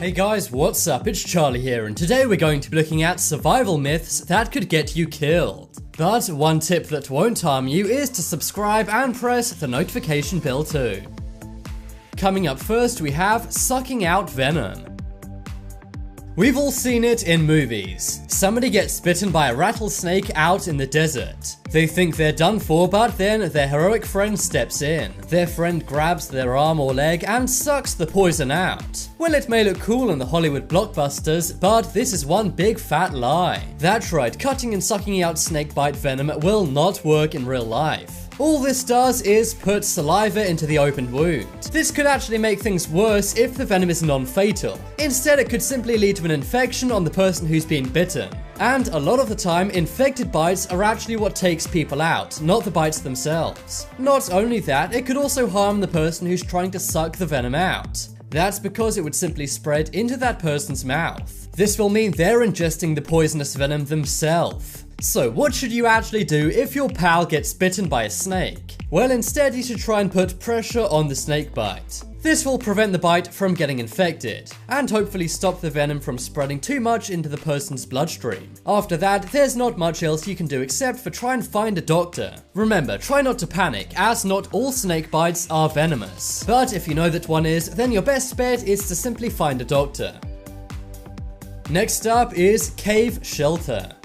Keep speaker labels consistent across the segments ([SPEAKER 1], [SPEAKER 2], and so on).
[SPEAKER 1] Hey guys, what's up? It's Charlie here, and today we're going to be looking at survival myths that could get you killed. But one tip that won't harm you is to subscribe and press the notification bell too. Coming up first, we have sucking out venom. We've all seen it in movies. Somebody gets bitten by a rattlesnake out in the desert. They think they're done for, but then their heroic friend steps in. Their friend grabs their arm or leg and sucks the poison out. Well, it may look cool in the Hollywood blockbusters, but this is one big fat lie. That's right, cutting and sucking out snakebite venom will not work in real life. All this does is put saliva into the opened wound. This could actually make things worse if the venom is non-fatal. Instead, it could simply lead to an infection on the person who's been bitten. And a lot of the time, infected bites are actually what takes people out, not the bites themselves. Not only that, it could also harm the person who's trying to suck the venom out. That's because it would simply spread into that person's mouth. This will mean they're ingesting the poisonous venom themselves. So what should you actually do if your pal gets bitten by a snake? Well, instead you should try and put pressure on the snake bite. This will prevent the bite from getting infected, and hopefully stop the venom from spreading too much into the person's bloodstream. After that, there's not much else you can do except for try and find a doctor. Remember, try not to panic, as not all snake bites are venomous. But if you know that one is, then your best bet is to simply find a doctor. Next up is cave shelter.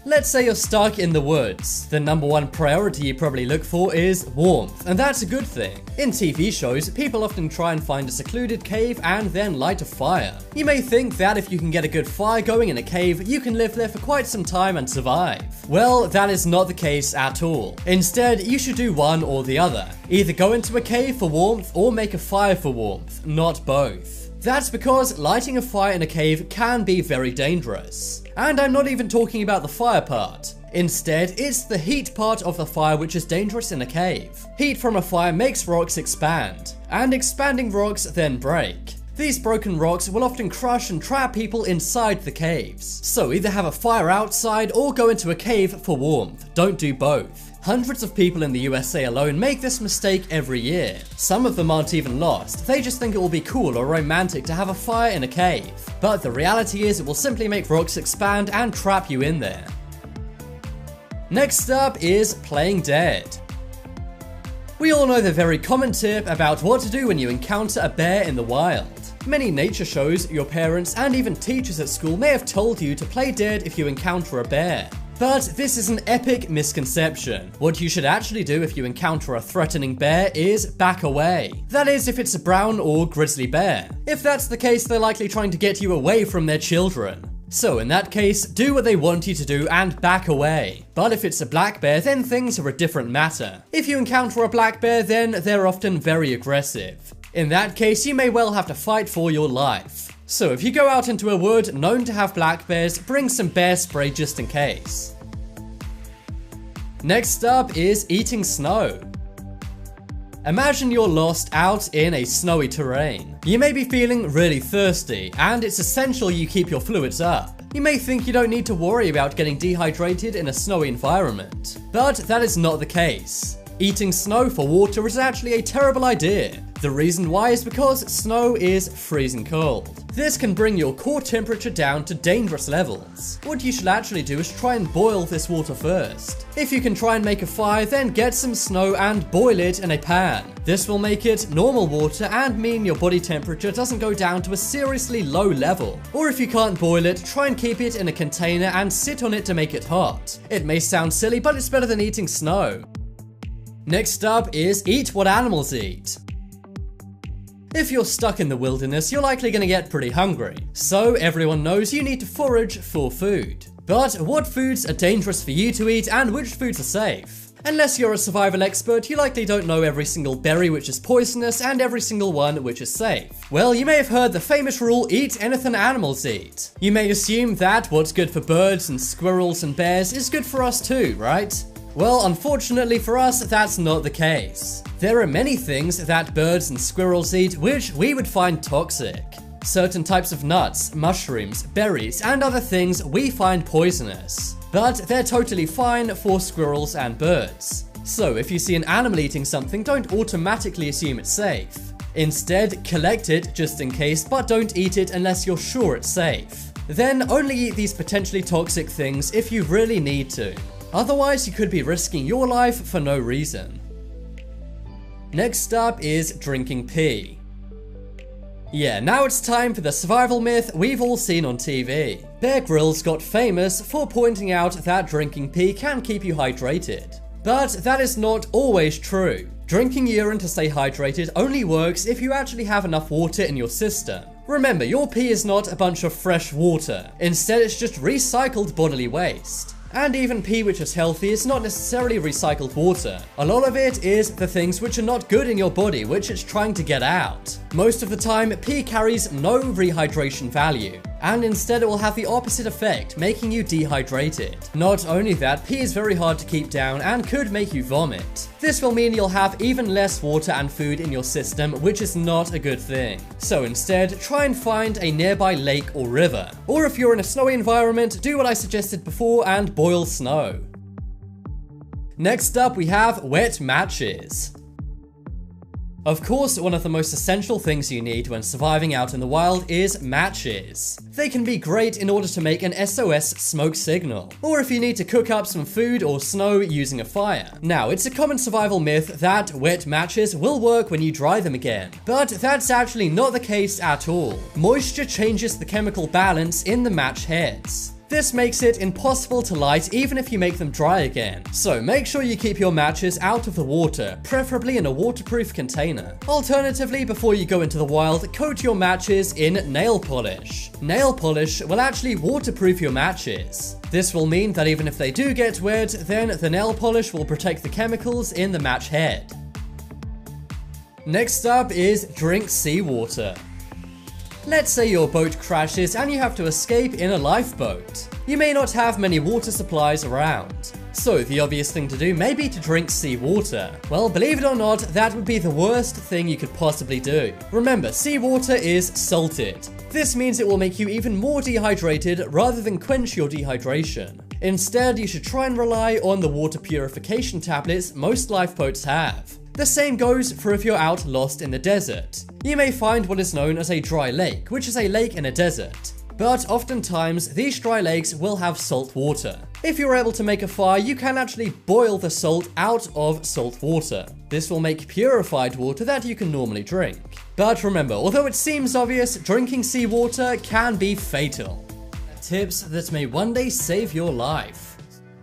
[SPEAKER 1] Let's say you're stuck in the woods. The number one priority you probably look for is warmth, and that's a good thing. In TV shows, people often try and find a secluded cave and then light a fire. You may think that if you can get a good fire going in a cave, you can live there for quite some time and survive. Well, that is not the case at all. Instead, you should do one or the other. Either go into a cave for warmth or make a fire for warmth, not both. That's because lighting a fire in a cave can be very dangerous. And I'm not even talking about the fire part. Instead, it's the heat part of the fire which is dangerous in a cave. Heat from a fire makes rocks expand, and expanding rocks then break. These broken rocks will often crush and trap people inside the caves. So either have a fire outside or go into a cave for warmth. Don't do both. Hundreds of people in the USA alone make this mistake every year. Some of them aren't even lost, they just think it will be cool or romantic to have a fire in a cave. But the reality is it will simply make rocks expand and trap you in there. Next up is playing dead. We all know the very common tip about what to do when you encounter a bear in the wild. Many nature shows, your parents, and even teachers at school may have told you to play dead if you encounter a bear. But this is an epic misconception. What you should actually do if you encounter a threatening bear is back away. That is, if it's a brown or grizzly bear. If that's the case, they're likely trying to get you away from their children. So in that case, do what they want you to do and back away. But if it's a black bear, then things are a different matter. If you encounter a black bear, then they're often very aggressive. In that case, you may well have to fight for your life. So if you go out into a wood known to have black bears, bring some bear spray just in case. Next up is eating snow. Imagine you're lost out in a snowy terrain. You may be feeling really thirsty, and it's essential you keep your fluids up. You may think you don't need to worry about getting dehydrated in a snowy environment, but that is not the case. Eating snow for water is actually a terrible idea. The reason why is because snow is freezing cold. This can bring your core temperature down to dangerous levels. What you should actually do is try and boil this water first. If you can try and make a fire, then get some snow and boil it in a pan. This will make it normal water and mean your body temperature doesn't go down to a seriously low level. Or if you can't boil it, try and keep it in a container and sit on it to make it hot. It may sound silly, but it's better than eating snow. Next up is eat what animals eat. If you're stuck in the wilderness, you're likely going to get pretty hungry. So everyone knows you need to forage for food. But what foods are dangerous for you to eat and which foods are safe? Unless you're a survival expert, you likely don't know every single berry which is poisonous and every single one which is safe. Well, you may have heard the famous rule, eat anything animals eat. You may assume that what's good for birds and squirrels and bears is good for us too, right? Well, unfortunately for us, that's not the case. There are many things that birds and squirrels eat which we would find toxic. Certain types of nuts, mushrooms, berries, and other things we find poisonous. But they're totally fine for squirrels and birds. So if you see an animal eating something, don't automatically assume it's safe. Instead, collect it just in case, but don't eat it unless you're sure it's safe. Then only eat these potentially toxic things if you really need to. Otherwise, you could be risking your life for no reason. Next up is drinking pee. Yeah, now it's time for the survival myth we've all seen on TV. Bear Grylls got famous for pointing out that drinking pee can keep you hydrated. But that is not always true. Drinking urine to stay hydrated only works if you actually have enough water in your system. Remember, your pee is not a bunch of fresh water. Instead, it's just recycled bodily waste. And even pee which is healthy is not necessarily recycled water. A lot of it is the things which are not good in your body, which it's trying to get out. Most of the time, pee carries no rehydration value, and instead it will have the opposite effect, making you dehydrated. Not only that, pee is very hard to keep down and could make you vomit. This will mean you'll have even less water and food in your system, which is not a good thing. So instead, try and find a nearby lake or river. Or if you're in a snowy environment, do what I suggested before and boil snow. Next up, we have wet matches. Of course, one of the most essential things you need when surviving out in the wild is matches. They can be great in order to make an SOS smoke signal, or if you need to cook up some food or snow using a fire. Now, it's a common survival myth that wet matches will work when you dry them again, but that's actually not the case at all. Moisture changes the chemical balance in the match heads. This makes it impossible to light even if you make them dry again. So make sure you keep your matches out of the water, preferably in a waterproof container. Alternatively, before you go into the wild, coat your matches in nail polish. Nail polish will actually waterproof your matches. This will mean that even if they do get wet, then the nail polish will protect the chemicals in the match head. Next up is drink seawater. Let's say your boat crashes and you have to escape in a lifeboat. You may not have many water supplies around. So the obvious thing to do may be to drink seawater. Well, believe it or not, that would be the worst thing you could possibly do. Remember, seawater is salted. This means it will make you even more dehydrated rather than quench your dehydration. Instead, you should try and rely on the water purification tablets most lifeboats have. The same goes for if you're out lost in the desert. You may find what is known as a dry lake, which is a lake in a desert. But oftentimes, these dry lakes will have salt water. If you're able to make a fire, you can actually boil the salt out of salt water. This will make purified water that you can normally drink. But remember, although it seems obvious, drinking seawater can be fatal. Tips that may one day save your life.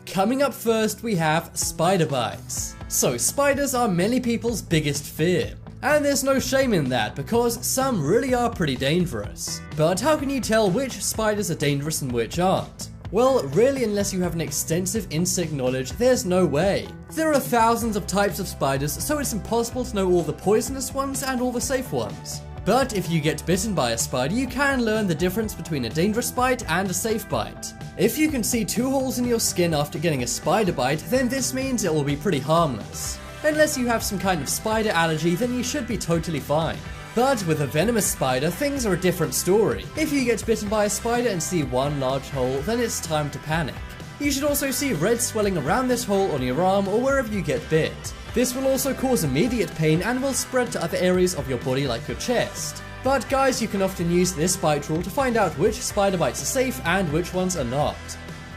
[SPEAKER 1] Coming up first, we have spider bites. So spiders are many people's biggest fear. And there's no shame in that because some really are pretty dangerous. But how can you tell which spiders are dangerous and which aren't? Well, really, unless you have an extensive insect knowledge, there's no way. There are thousands of types of spiders, so it's impossible to know all the poisonous ones and all the safe ones. But if you get bitten by a spider, you can learn the difference between a dangerous bite and a safe bite. If you can see 2 holes in your skin after getting a spider bite, then this means it will be pretty harmless. Unless you have some kind of spider allergy, then you should be totally fine. But with a venomous spider, things are a different story. If you get bitten by a spider and see 1 large hole, then it's time to panic. You should also see red swelling around this hole on your arm or wherever you get bit. This will also cause immediate pain and will spread to other areas of your body like your chest. But guys, you can often use this bite rule to find out which spider bites are safe and which ones are not.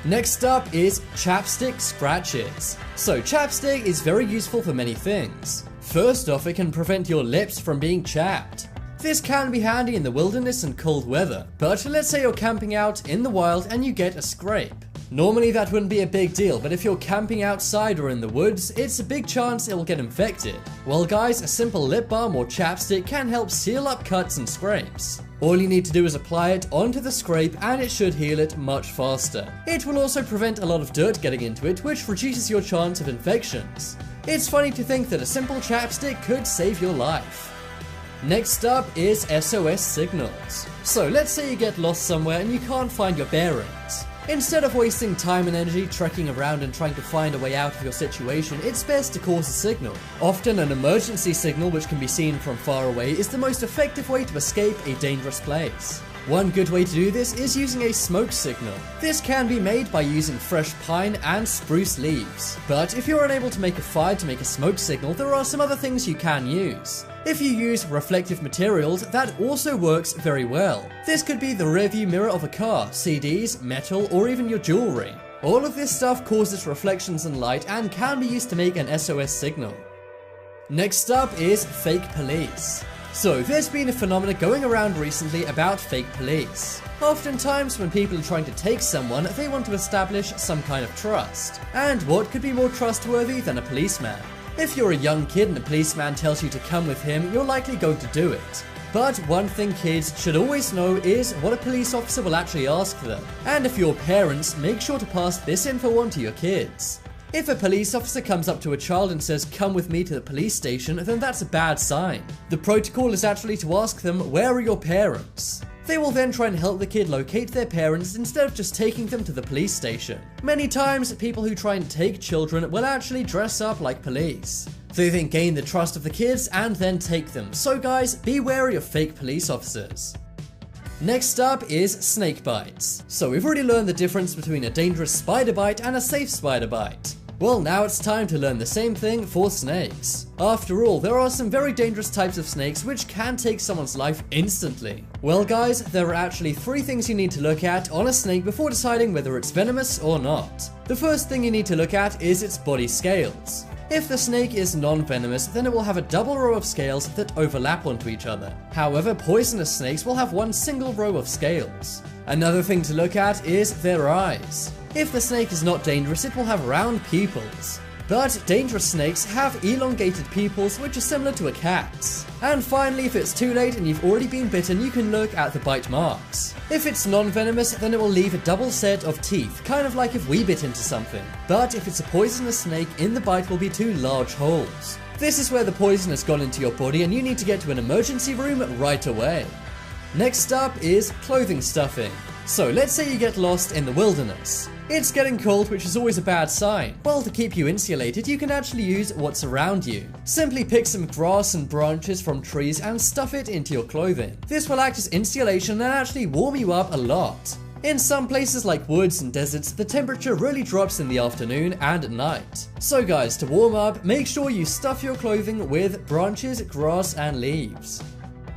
[SPEAKER 1] Next up is chapstick scratches. So chapstick is very useful for many things. First off, it can prevent your lips from being chapped. This can be handy in the wilderness and cold weather, but let's say you're camping out in the wild and you get a scrape. Normally that wouldn't be a big deal, but if you're camping outside or in the woods, it's a big chance it will get infected. Well guys, a simple lip balm or chapstick can help seal up cuts and scrapes. All you need to do is apply it onto the scrape and it should heal it much faster. It will also prevent a lot of dirt getting into it, which reduces your chance of infections. It's funny to think that a simple chapstick could save your life. Next up is SOS signals. So let's say you get lost somewhere and you can't find your bearings. Instead of wasting time and energy trekking around and trying to find a way out of your situation, it's best to cause a signal. Often an emergency signal which can be seen from far away is the most effective way to escape a dangerous place. One good way to do this is using a smoke signal. This can be made by using fresh pine and spruce leaves. But if you're unable to make a fire to make a smoke signal, there are some other things you can use. If you use reflective materials, that also works very well. This could be the rearview mirror of a car, CDs, metal, or even your jewelry. All of this stuff causes reflections in light and can be used to make an SOS signal. Next up is fake police. So there's been a phenomenon going around recently about fake police. Oftentimes when people are trying to take someone, they want to establish some kind of trust. And what could be more trustworthy than a policeman? If you're a young kid and a policeman tells you to come with him, you're likely going to do it. But one thing kids should always know is what a police officer will actually ask them. And if you're parents, make sure to pass this info on to your kids. If a police officer comes up to a child and says, "Come with me to the police station," then that's a bad sign. The protocol is actually to ask them, "Where are your parents?" They will then try and help the kid locate their parents instead of just taking them to the police station. Many times, people who try and take children will actually dress up like police. They then gain the trust of the kids and then take them. So guys, be wary of fake police officers. Next up is snake bites. So we've already learned the difference between a dangerous spider bite and a safe spider bite. Well, now it's time to learn the same thing for snakes. After all, there are some very dangerous types of snakes which can take someone's life instantly. Well guys, there are actually 3 things you need to look at on a snake before deciding whether it's venomous or not. The first thing you need to look at is its body scales. If the snake is non-venomous, then it will have a double row of scales that overlap onto each other. However, poisonous snakes will have one single row of scales. Another thing to look at is their eyes. If the snake is not dangerous, it will have round pupils. But dangerous snakes have elongated pupils which are similar to a cat's. And finally, if it's too late and you've already been bitten, you can look at the bite marks. If it's non-venomous, then it will leave a double set of teeth, kind of like if we bit into something. But if it's a poisonous snake, in the bite will be 2 large holes. This is where the poison has gone into your body and you need to get to an emergency room right away. Next up is clothing stuffing. So let's say you get lost in the wilderness. It's getting cold, which is always a bad sign. Well, to keep you insulated, you can actually use what's around you. Simply pick some grass and branches from trees and stuff it into your clothing. This will act as insulation and actually warm you up a lot. In some places like woods and deserts, the temperature really drops in the afternoon and at night. So guys, to warm up, make sure you stuff your clothing with branches, grass and leaves.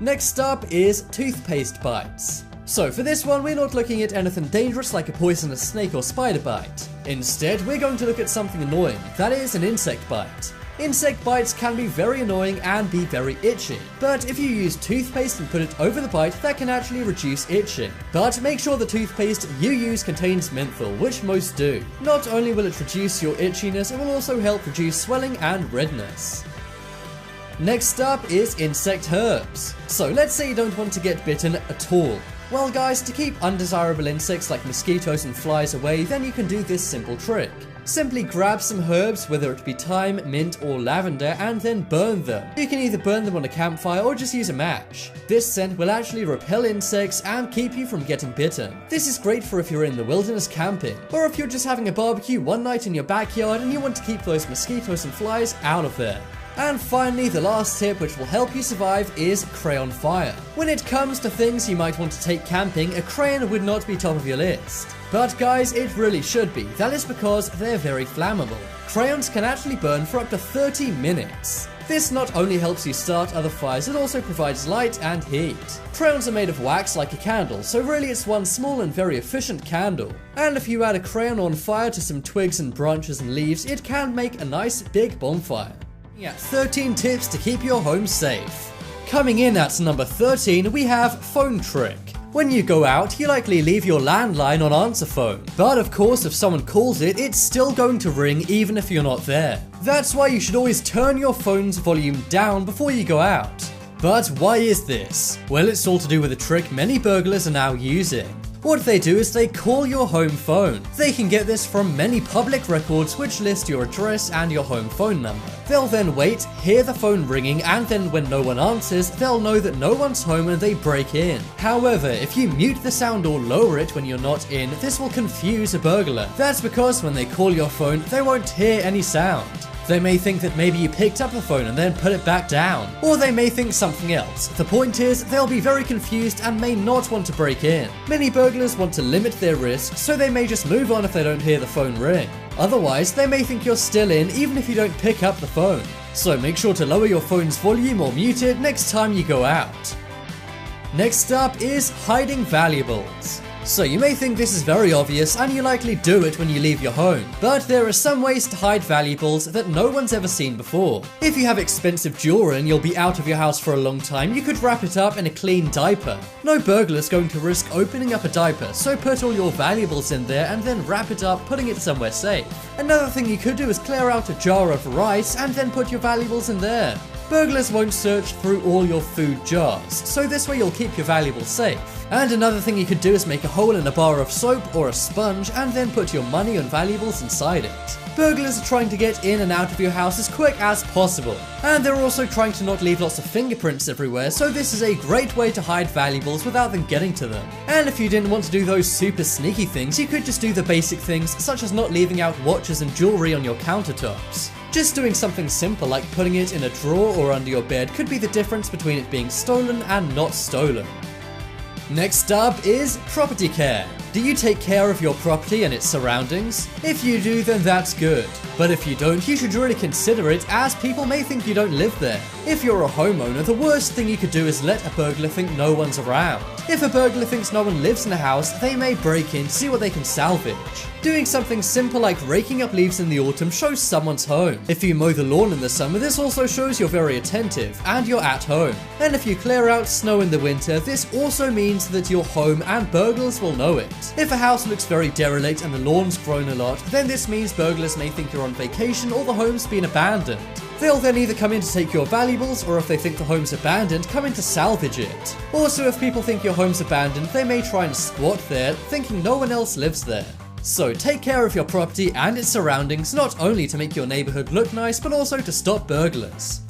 [SPEAKER 1] Next up is toothpaste bites. So for this one, we're not looking at anything dangerous like a poisonous snake or spider bite. Instead, we're going to look at something annoying, that is an insect bite. Insect bites can be very annoying and be very itchy, but if you use toothpaste and put it over the bite, that can actually reduce itching. But make sure the toothpaste you use contains menthol, which most do. Not only will it reduce your itchiness, it will also help reduce swelling and redness. Next up is insect herbs. So let's say you don't want to get bitten at all. Well guys, to keep undesirable insects like mosquitoes and flies away, then you can do this simple trick. Simply grab some herbs, whether it be thyme, mint or lavender, and then burn them. You can either burn them on a campfire or just use a match. This scent will actually repel insects and keep you from getting bitten. This is great for if you're in the wilderness camping, or if you're just having a barbecue one night in your backyard and you want to keep those mosquitoes and flies out of there. And finally, the last tip which will help you survive is crayon fire. When it comes to things you might want to take camping, a crayon would not be top of your list. But guys, it really should be. That is because they're very flammable. Crayons can actually burn for up to 30 minutes. This not only helps you start other fires, it also provides light and heat. Crayons are made of wax like a candle, so really it's one small and very efficient candle. And if you add a crayon on fire to some twigs and branches and leaves, it can make a nice big bonfire. Yeah, 13 tips to keep your home safe. Coming in at number 13, we have phone trick. When you go out, you likely leave your landline on answer phone. But of course, if someone calls it, it's still going to ring even if you're not there. That's why you should always turn your phone's volume down before you go out. But why is this? Well, it's all to do with a trick many burglars are now using. What they do is they call your home phone. They can get this from many public records which list your address and your home phone number. They'll then wait, hear the phone ringing, and then when no one answers, they'll know that no one's home and they break in. However, if you mute the sound or lower it when you're not in, this will confuse a burglar. That's because when they call your phone, they won't hear any sound. They may think that maybe you picked up the phone and then put it back down, or they may think something else. The point is, they'll be very confused and may not want to break in. Many burglars want to limit their risk, so they may just move on if they don't hear the phone ring. Otherwise, they may think you're still in even if you don't pick up the phone. So make sure to lower your phone's volume or mute it next time you go out. Next up is hiding valuables. So you may think this is very obvious and you likely do it when you leave your home, but there are some ways to hide valuables that no one's ever seen before. If you have expensive jewelry and you'll be out of your house for a long time, you could wrap it up in a clean diaper. No burglar's going to risk opening up a diaper, so put all your valuables in there and then wrap it up, putting it somewhere safe. Another thing you could do is clear out a jar of rice and then put your valuables in there. Burglars won't search through all your food jars, so this way you'll keep your valuables safe. And another thing you could do is make a hole in a bar of soap or a sponge and then put your money and valuables inside it. Burglars are trying to get in and out of your house as quick as possible. And they're also trying to not leave lots of fingerprints everywhere, so this is a great way to hide valuables without them getting to them. And if you didn't want to do those super sneaky things, you could just do the basic things such as not leaving out watches and jewelry on your countertops. Just doing something simple like putting it in a drawer or under your bed could be the difference between it being stolen and not stolen. Next up is property care. Do you take care of your property and its surroundings? If you do, then that's good. But if you don't, you should really consider it, as people may think you don't live there. If you're a homeowner, the worst thing you could do is let a burglar think no one's around. If a burglar thinks no one lives in the house, they may break in to see what they can salvage. Doing something simple like raking up leaves in the autumn shows someone's home. If you mow the lawn in the summer, this also shows you're very attentive and you're at home. And if you clear out snow in the winter, this also means that you're home and burglars will know it. If a house looks very derelict and the lawn's grown a lot, then this means burglars may think you're on vacation or the home's been abandoned. They'll then either come in to take your valuables, or if they think the home's abandoned, come in to salvage it. Also, if people think your home's abandoned, they may try and squat there, thinking no one else lives there. So take care of your property and its surroundings, not only to make your neighborhood look nice, but also to stop burglars.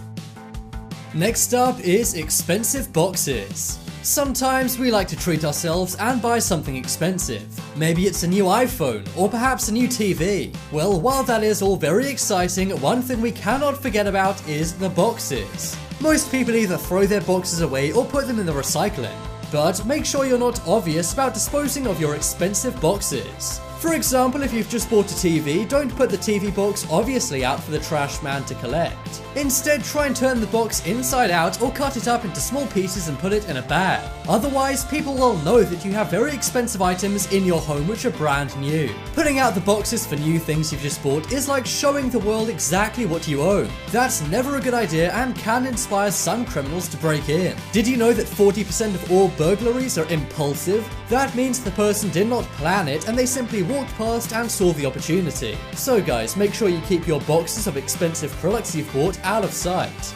[SPEAKER 1] Next up is expensive boxes. Sometimes we like to treat ourselves and buy something expensive. Maybe it's a new iPhone, or perhaps a new TV. Well, while that is all very exciting, one thing we cannot forget about is the boxes. Most people either throw their boxes away or put them in the recycling. But make sure you're not obvious about disposing of your expensive boxes. For example, if you've just bought a TV, don't put the TV box obviously out for the trash man to collect. Instead, try and turn the box inside out or cut it up into small pieces and put it in a bag. Otherwise, people will know that you have very expensive items in your home which are brand new. Putting out the boxes for new things you've just bought is like showing the world exactly what you own. That's never a good idea and can inspire some criminals to break in. Did you know that 40% of all burglaries are impulsive? That means the person did not plan it and they simply walked past and saw the opportunity. So guys, make sure you keep your boxes of expensive products you've bought out of sight.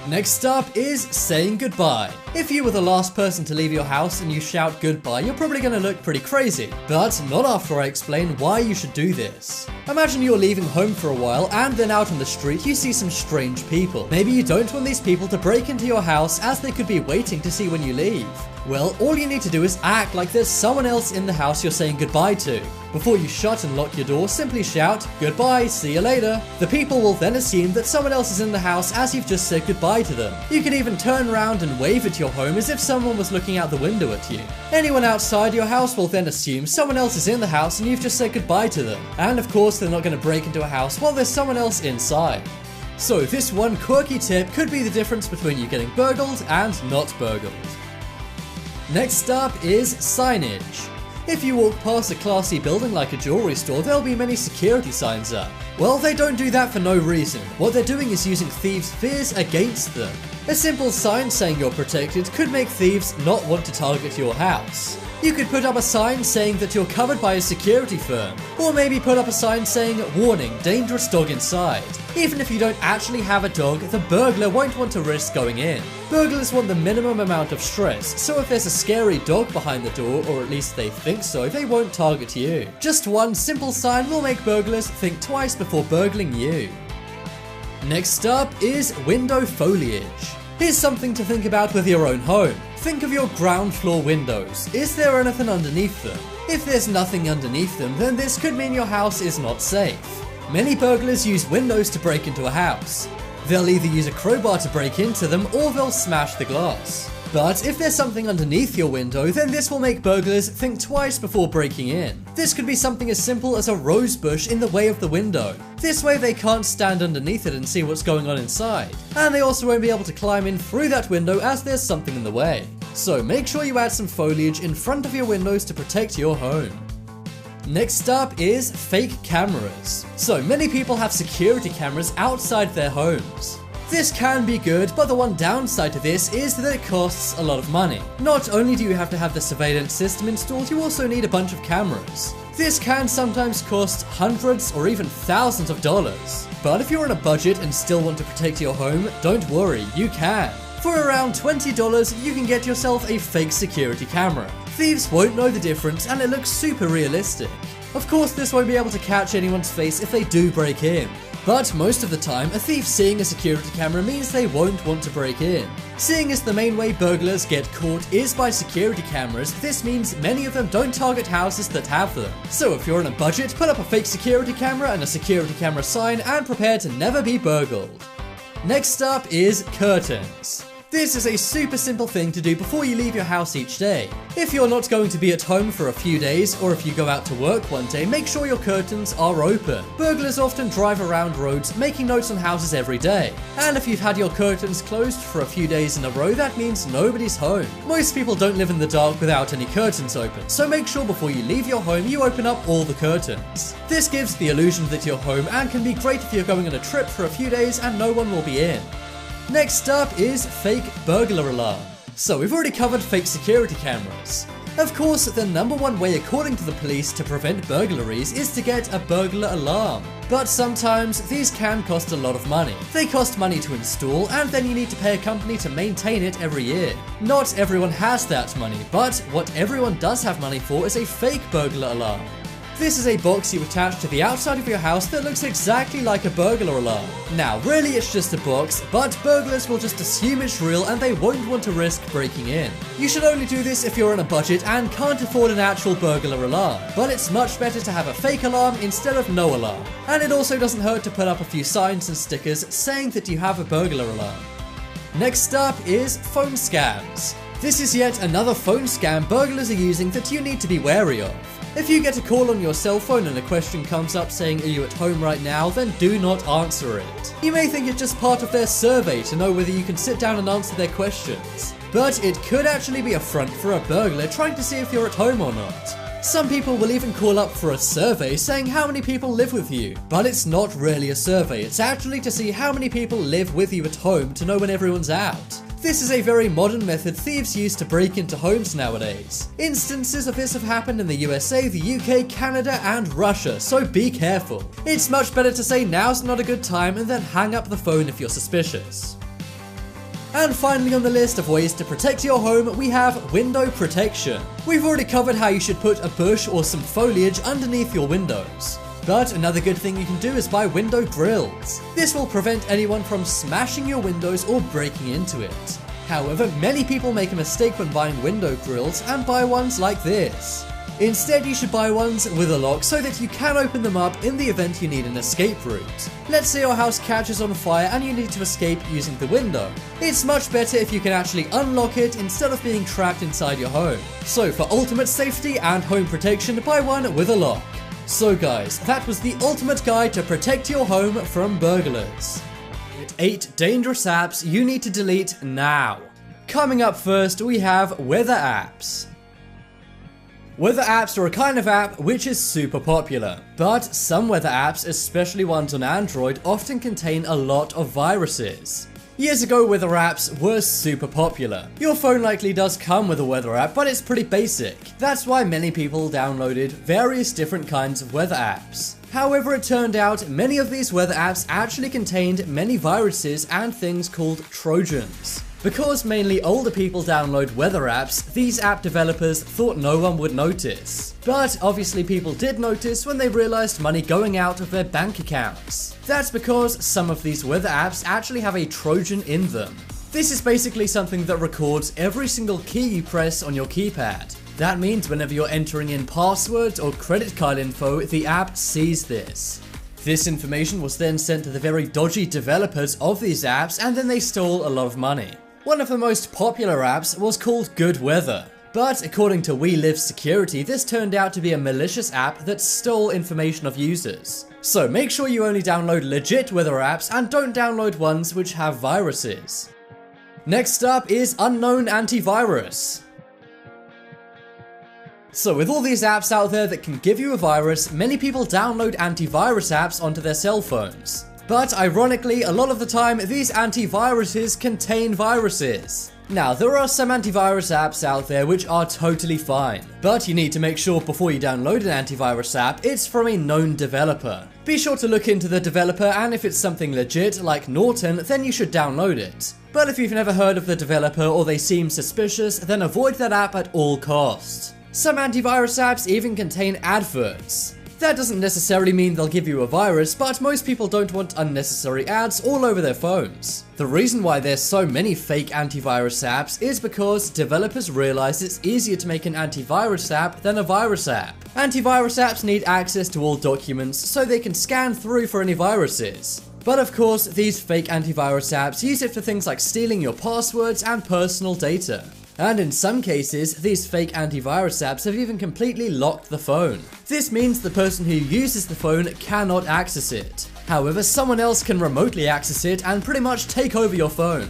[SPEAKER 1] Next up is saying goodbye. If you were the last person to leave your house and you shout goodbye, you're probably going to look pretty crazy. But not after I explain why you should do this. Imagine you're leaving home for a while and then out on the street you see some strange people. Maybe you don't want these people to break into your house as they could be waiting to see when you leave. Well, all you need to do is act like there's someone else in the house you're saying goodbye to. Before you shut and lock your door, simply shout, "Goodbye, see you later." The people will then assume that someone else is in the house as you've just said goodbye to them. You can even turn around and wave at your home as if someone was looking out the window at you. Anyone outside your house will then assume someone else is in the house and you've just said goodbye to them. And of course, they're not going to break into a house while there's someone else inside. So this one quirky tip could be the difference between you getting burgled and not burgled. Next up is signage. If you walk past a classy building like a jewelry store, there'll be many security signs up. Well, they don't do that for no reason. What they're doing is using thieves' fears against them. A simple sign saying you're protected could make thieves not want to target your house. You could put up a sign saying that you're covered by a security firm, or maybe put up a sign saying, "Warning, dangerous dog inside." Even if you don't actually have a dog, the burglar won't want to risk going in. Burglars want the minimum amount of stress, so if there's a scary dog behind the door, or at least they think so, they won't target you. Just one simple sign will make burglars think twice before burgling you. Next up is window foliage. Here's something to think about with your own home. Think of your ground floor windows. Is there anything underneath them? If there's nothing underneath them, then this could mean your house is not safe. Many burglars use windows to break into a house. They'll either use a crowbar to break into them or they'll smash the glass. But if there's something underneath your window, then this will make burglars think twice before breaking in. This could be something as simple as a rose bush in the way of the window. This way they can't stand underneath it and see what's going on inside. And they also won't be able to climb in through that window as there's something in the way. So make sure you add some foliage in front of your windows to protect your home. Next up is fake cameras. So many people have security cameras outside their homes. This can be good, but the one downside to this is that it costs a lot of money. Not only do you have to have the surveillance system installed, you also need a bunch of cameras. This can sometimes cost hundreds or even thousands of dollars. But if you're on a budget and still want to protect your home, don't worry, you can. For around $20, you can get yourself a fake security camera. Thieves won't know the difference and it looks super realistic. Of course, this won't be able to catch anyone's face if they do break in. But most of the time, a thief seeing a security camera means they won't want to break in. Seeing as the main way burglars get caught is by security cameras, this means many of them don't target houses that have them. So if you're on a budget, put up a fake security camera and a security camera sign and prepare to never be burgled. Next up is curtains. This is a super simple thing to do before you leave your house each day. If you're not going to be at home for a few days, or if you go out to work one day, make sure your curtains are open. Burglars often drive around roads making notes on houses every day. And if you've had your curtains closed for a few days in a row, that means nobody's home. Most people don't live in the dark without any curtains open, so make sure before you leave your home you open up all the curtains. This gives the illusion that you're home and can be great if you're going on a trip for a few days and no one will be in. Next up is fake burglar alarm. So we've already covered fake security cameras. Of course, the number one way according to the police to prevent burglaries is to get a burglar alarm. But sometimes these can cost a lot of money. They cost money to install and then you need to pay a company to maintain it every year. Not everyone has that money, but what everyone does have money for is a fake burglar alarm. This is a box you attach to the outside of your house that looks exactly like a burglar alarm. Now, really it's just a box, but burglars will just assume it's real and they won't want to risk breaking in. You should only do this if you're on a budget and can't afford an actual burglar alarm, but it's much better to have a fake alarm instead of no alarm. And it also doesn't hurt to put up a few signs and stickers saying that you have a burglar alarm. Next up is phone scams. This is yet another phone scam burglars are using that you need to be wary of. If you get a call on your cell phone and a question comes up saying, "Are you at home right now?" then do not answer it. You may think it's just part of their survey to know whether you can sit down and answer their questions. But it could actually be a front for a burglar trying to see if you're at home or not. Some people will even call up for a survey saying how many people live with you. But it's not really a survey, it's actually to see how many people live with you at home to know when everyone's out. This is a very modern method thieves use to break into homes nowadays. Instances of this have happened in the USA, the UK, Canada, and Russia, so be careful. It's much better to say now's not a good time and then hang up the phone if you're suspicious. And finally on the list of ways to protect your home, we have window protection. We've already covered how you should put a bush or some foliage underneath your windows. But another good thing you can do is buy window grills. This will prevent anyone from smashing your windows or breaking into it. However, many people make a mistake when buying window grills and buy ones like this. Instead, you should buy ones with a lock so that you can open them up in the event you need an escape route. Let's say your house catches on fire and you need to escape using the window. It's much better if you can actually unlock it instead of being trapped inside your home. So for ultimate safety and home protection, buy one with a lock. So guys, that was the ultimate guide to protect your home from burglars. 8 dangerous apps you need to delete now. Coming up first, we have weather apps. Weather apps are a kind of app which is super popular, but some weather apps, especially ones on Android, often contain a lot of viruses. Years ago, weather apps were super popular. Your phone likely does come with a weather app, but it's pretty basic. That's why many people downloaded various different kinds of weather apps. However, it turned out many of these weather apps actually contained many viruses and things called Trojans. Because mainly older people download weather apps, these app developers thought no one would notice. But obviously people did notice when they realized money going out of their bank accounts. That's because some of these weather apps actually have a Trojan in them. This is basically something that records every single key you press on your keypad. That means whenever you're entering in passwords or credit card info, the app sees this. This information was then sent to the very dodgy developers of these apps, and then they stole a lot of money. One of the most popular apps was called Good Weather, but according to We Live Security, this turned out to be a malicious app that stole information of users. So make sure you only download legit weather apps and don't download ones which have viruses. Next up is Unknown Antivirus. So with all these apps out there that can give you a virus, many people download antivirus apps onto their cell phones. But ironically, a lot of the time, these antiviruses contain viruses. Now, there are some antivirus apps out there which are totally fine, but you need to make sure before you download an antivirus app, it's from a known developer. Be sure to look into the developer, and if it's something legit like Norton, then you should download it. But if you've never heard of the developer or they seem suspicious, then avoid that app at all costs. Some antivirus apps even contain adverts. That doesn't necessarily mean they'll give you a virus, but most people don't want unnecessary ads all over their phones. The reason why there's so many fake antivirus apps is because developers realize it's easier to make an antivirus app than a virus app. Antivirus apps need access to all documents so they can scan through for any viruses. But of course, these fake antivirus apps use it for things like stealing your passwords and personal data. And in some cases, these fake antivirus apps have even completely locked the phone. This means the person who uses the phone cannot access it. However, someone else can remotely access it and pretty much take over your phone.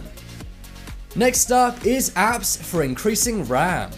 [SPEAKER 1] Next up is apps for increasing RAM.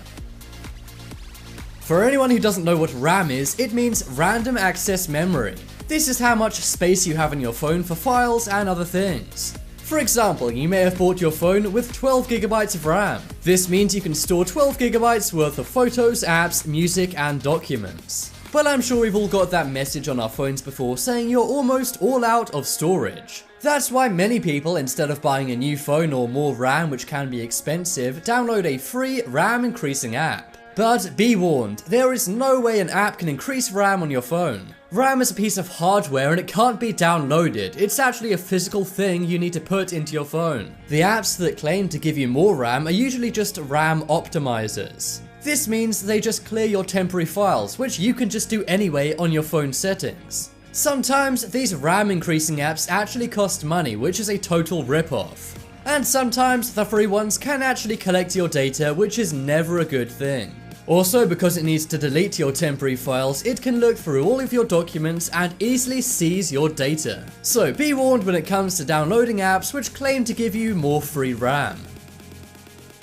[SPEAKER 1] For anyone who doesn't know what RAM is, it means random access memory. This is how much space you have in your phone for files and other things. For example, you may have bought your phone with 12 GB of RAM. This means you can store 12 GB worth of photos, apps, music, and documents. Well, I'm sure we've all got that message on our phones before saying you're almost all out of storage. That's why many people, instead of buying a new phone or more RAM, which can be expensive, download a free RAM increasing app. But be warned, there is no way an app can increase RAM on your phone. RAM is a piece of hardware and it can't be downloaded. It's actually a physical thing you need to put into your phone. The apps that claim to give you more RAM are usually just RAM optimizers. This means they just clear your temporary files, which you can just do anyway on your phone settings. Sometimes these RAM increasing apps actually cost money, which is a total rip-off. And sometimes the free ones can actually collect your data, which is never a good thing. Also, because it needs to delete your temporary files, it can look through all of your documents and easily seize your data. So be warned when it comes to downloading apps which claim to give you more free RAM.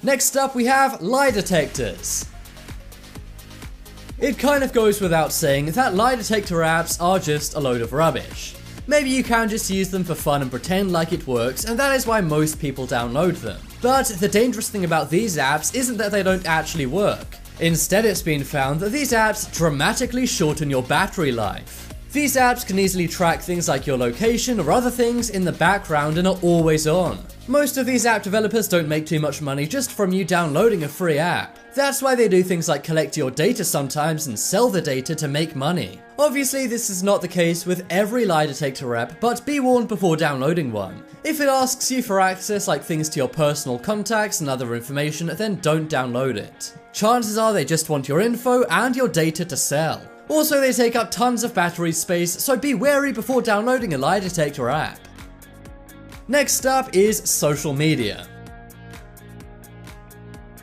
[SPEAKER 1] Next up we have lie detectors. It kind of goes without saying that lie detector apps are just a load of rubbish. Maybe you can just use them for fun and pretend like it works, and that is why most people download them. But the dangerous thing about these apps isn't that they don't actually work. Instead, it's been found that these apps dramatically shorten your battery life. These apps can easily track things like your location or other things in the background and are always on. Most of these app developers don't make too much money just from you downloading a free app. That's why they do things like collect your data sometimes and sell the data to make money. Obviously, this is not the case with every lie detector app, but be warned before downloading one. If it asks you for access like things to your personal contacts and other information, then don't download it. Chances are they just want your info and your data to sell. Also, they take up tons of battery space, so be wary before downloading a lie detector app. Next up is social media.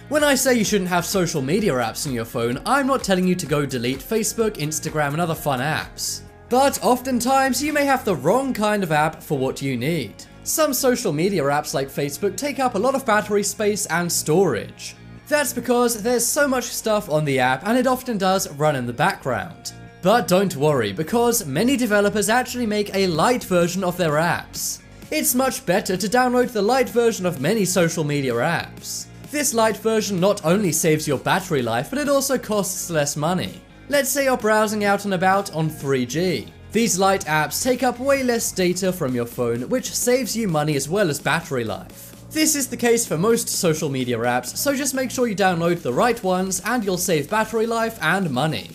[SPEAKER 1] When I say you shouldn't have social media apps on your phone, I'm not telling you to go delete Facebook, Instagram, and other fun apps. But oftentimes, you may have the wrong kind of app for what you need. Some social media apps like Facebook take up a lot of battery space and storage. That's because there's so much stuff on the app and it often does run in the background. But don't worry, because many developers actually make a light version of their apps. It's much better to download the light version of many social media apps. This light version not only saves your battery life, but it also costs less money. Let's say you're browsing out and about on 3G. These light apps take up way less data from your phone, which saves you money as well as battery life. This is the case for most social media apps, so just make sure you download the right ones and you'll save battery life and money.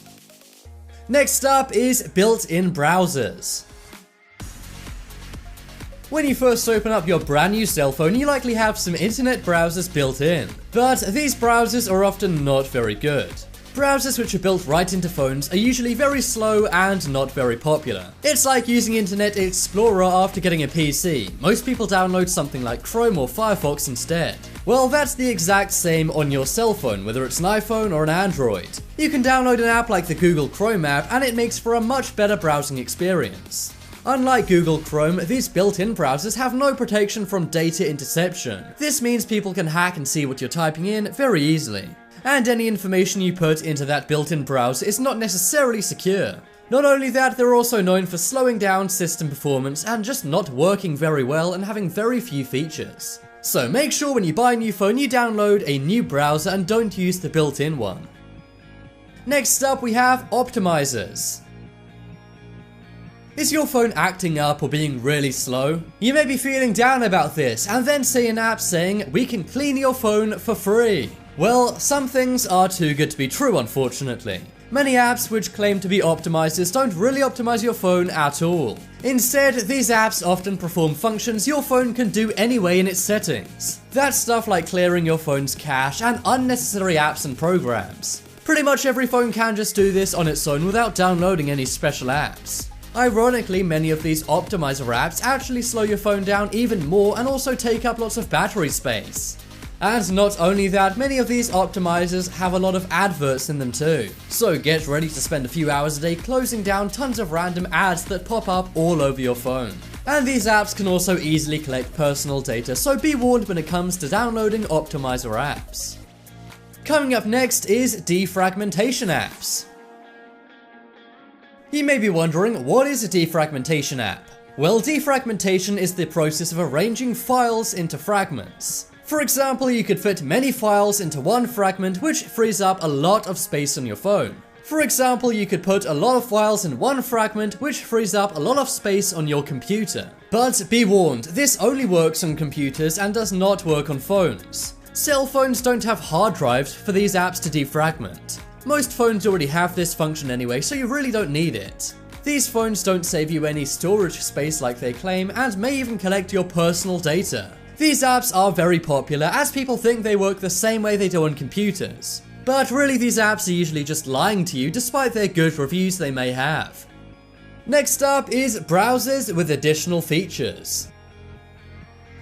[SPEAKER 1] Next up is built-in browsers. When you first open up your brand new cell phone, you likely have some internet browsers built in. But these browsers are often not very good. Browsers which are built right into phones are usually very slow and not very popular. It's like using Internet Explorer after getting a PC. Most people download something like Chrome or Firefox instead. Well, that's the exact same on your cell phone, whether it's an iPhone or an Android. You can download an app like the Google Chrome app and it makes for a much better browsing experience. Unlike Google Chrome, these built-in browsers have no protection from data interception. This means people can hack and see what you're typing in very easily. And any information you put into that built-in browser is not necessarily secure. Not only that, they're also known for slowing down system performance and just not working very well and having very few features. So make sure when you buy a new phone you download a new browser and don't use the built-in one. Next up we have optimizers. Is your phone acting up or being really slow? You may be feeling down about this and then see an app saying, "We can clean your phone for free." Well, some things are too good to be true, unfortunately. Many apps which claim to be optimizers don't really optimize your phone at all. Instead, these apps often perform functions your phone can do anyway in its settings. That's stuff like clearing your phone's cache and unnecessary apps and programs. Pretty much every phone can just do this on its own without downloading any special apps. Ironically, many of these optimizer apps actually slow your phone down even more and also take up lots of battery space. And not only that, many of these optimizers have a lot of adverts in them too. So get ready to spend a few hours a day closing down tons of random ads that pop up all over your phone. And these apps can also easily collect personal data, so be warned when it comes to downloading optimizer apps. Coming up next is defragmentation apps. You may be wondering, what is a defragmentation app? Well, defragmentation is the process of arranging files into fragments. For example, you could fit many files into one fragment, which frees up a lot of space on your phone. For example, you could put a lot of files in one fragment, which frees up a lot of space on your computer. But be warned, this only works on computers and does not work on phones. Cell phones don't have hard drives for these apps to defragment. Most phones already have this function anyway, so you really don't need it. These phones don't save you any storage space like they claim, and may even collect your personal data. These apps are very popular as people think they work the same way they do on computers. But really, these apps are usually just lying to you despite their good reviews they may have. Next up is browsers with additional features.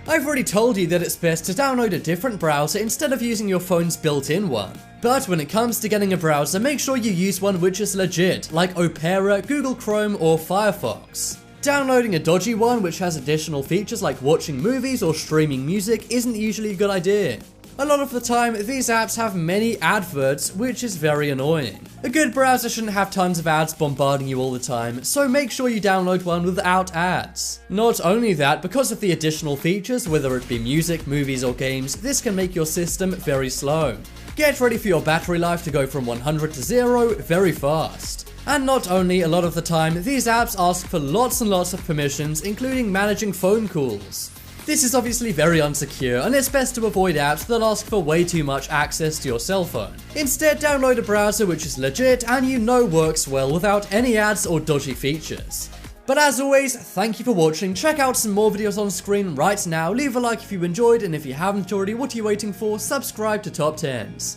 [SPEAKER 1] I've already told you that it's best to download a different browser instead of using your phone's built-in one. But when it comes to getting a browser, make sure you use one which is legit, like Opera, Google Chrome, or Firefox. Downloading a dodgy one which has additional features like watching movies or streaming music isn't usually a good idea. A lot of the time, these apps have many adverts, which is very annoying. A good browser shouldn't have tons of ads bombarding you all the time, so make sure you download one without ads. Not only that, because of the additional features, whether it be music, movies, or games, this can make your system very slow. Get ready for your battery life to go from 100 to 0 very fast. And not only, a lot of the time, these apps ask for lots and lots of permissions, including managing phone calls. This is obviously very unsecure, and it's best to avoid apps that ask for way too much access to your cell phone. Instead, download a browser which is legit and you know works well without any ads or dodgy features. But as always, thank you for watching. Check out some more videos on screen right now, leave a like if you enjoyed, and if you haven't already, what are you waiting for? Subscribe to Top 10s.